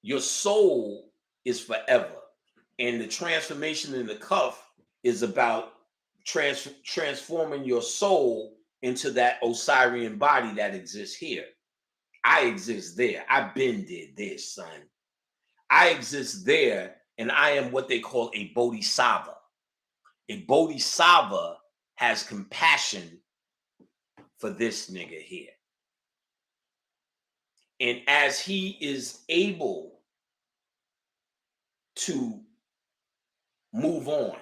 Your soul is forever. And the transformation in the cuff is about transforming your soul into that Osirian body that exists here. I exist there. I've been did this, son. I exist there, and I am what they call a bodhisattva. A bodhisattva has compassion for this nigga here. And as he is able to move on,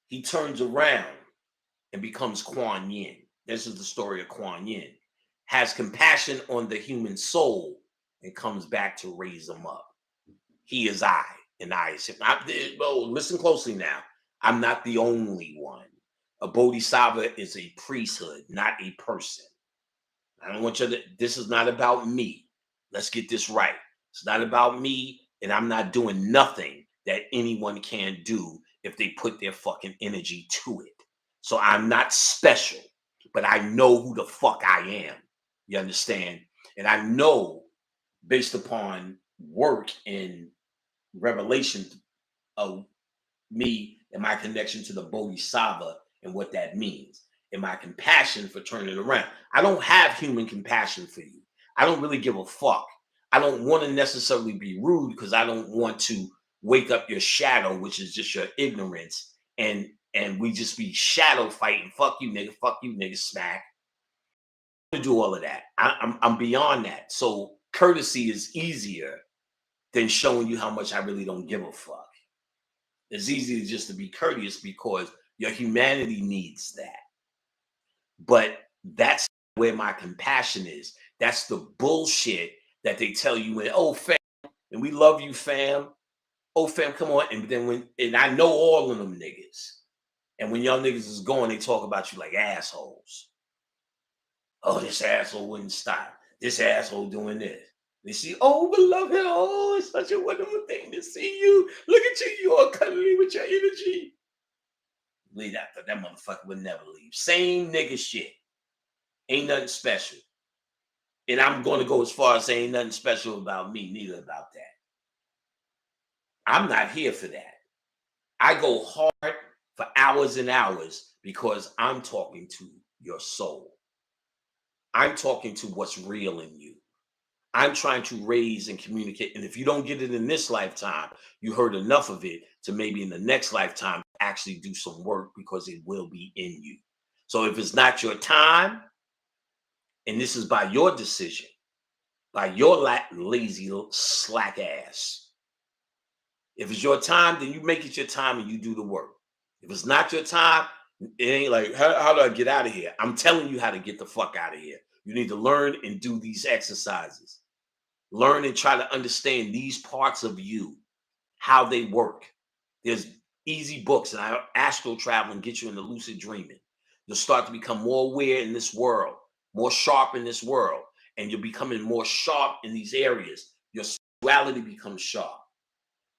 he turns around and becomes Kuan Yin. This is the story of Kuan Yin. Has compassion on the human soul and comes back to raise them up. He is I, and I is him. Listen closely now. I'm not the only one. A bodhisattva is a priesthood, not a person. I don't want you to, this is not about me. Let's get this right. It's not about me, and I'm not doing nothing that anyone can do if they put their fucking energy to it. So I'm not special, but I know who the fuck I am. You understand? And I know, based upon work and revelation of me and my connection to the Bodhisattva and what that means, and my compassion for turning around. I don't have human compassion for you. I don't really give a fuck. I don't want to necessarily be rude because I don't want to wake up your shadow, which is just your ignorance, and we just be shadow fighting. Fuck you, nigga, smack. To do all of that. I'm beyond that. So courtesy is easier than showing you how much I really don't give a fuck. It's easy just to be courteous because your humanity needs that. But that's where my compassion is. That's the bullshit that they tell you when, oh, fam, and we love you, fam. Oh, fam, come on. And then and I know all of them niggas. And when y'all niggas is going, they talk about you like assholes. Oh, this asshole wouldn't stop. This asshole doing this. They see, oh, beloved, oh, it's such a wonderful thing to see you. Look at you, you all cuddly with your energy. Leave that, that motherfucker would never leave. Same nigga shit. Ain't nothing special. And I'm going to go as far as saying nothing special about me, neither about that. I'm not here for that. I go hard for hours and hours because I'm talking to your soul. I'm talking to what's real in you. I'm trying to raise and communicate. And if you don't get it in this lifetime, you heard enough of it to maybe in the next lifetime actually do some work because it will be in you. So if it's not your time, and this is by your decision, by your lazy slack ass. If it's your time, then you make it your time and you do the work. If it's not your time, it ain't like, how do I get out of here? I'm telling you how to get the fuck out of here. You need to learn and do these exercises. Learn and try to understand these parts of you, how they work. There's easy books, and astral travel and get you into lucid dreaming. You'll start to become more aware in this world, more sharp in this world, and you're becoming more sharp in these areas. Your sexuality becomes sharp.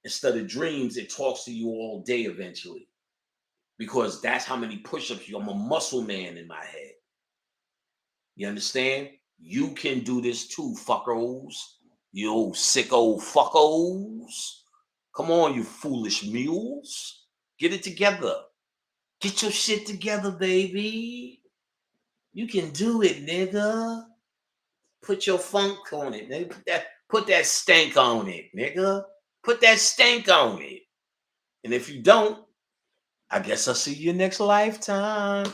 Instead of dreams, it talks to you all day eventually. Because that's how many push-ups I'm a muscle man in my head. You understand? You can do this too, fuckos. You old sick old fuckos. Come on, you foolish mules. Get it together. Get your shit together, baby. You can do it, nigga. Put your funk on it, nigga. Put that stank on it, nigga. Put that stank on it. And if you don't, I guess I'll see you next lifetime.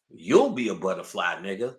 You'll be a butterfly, nigga.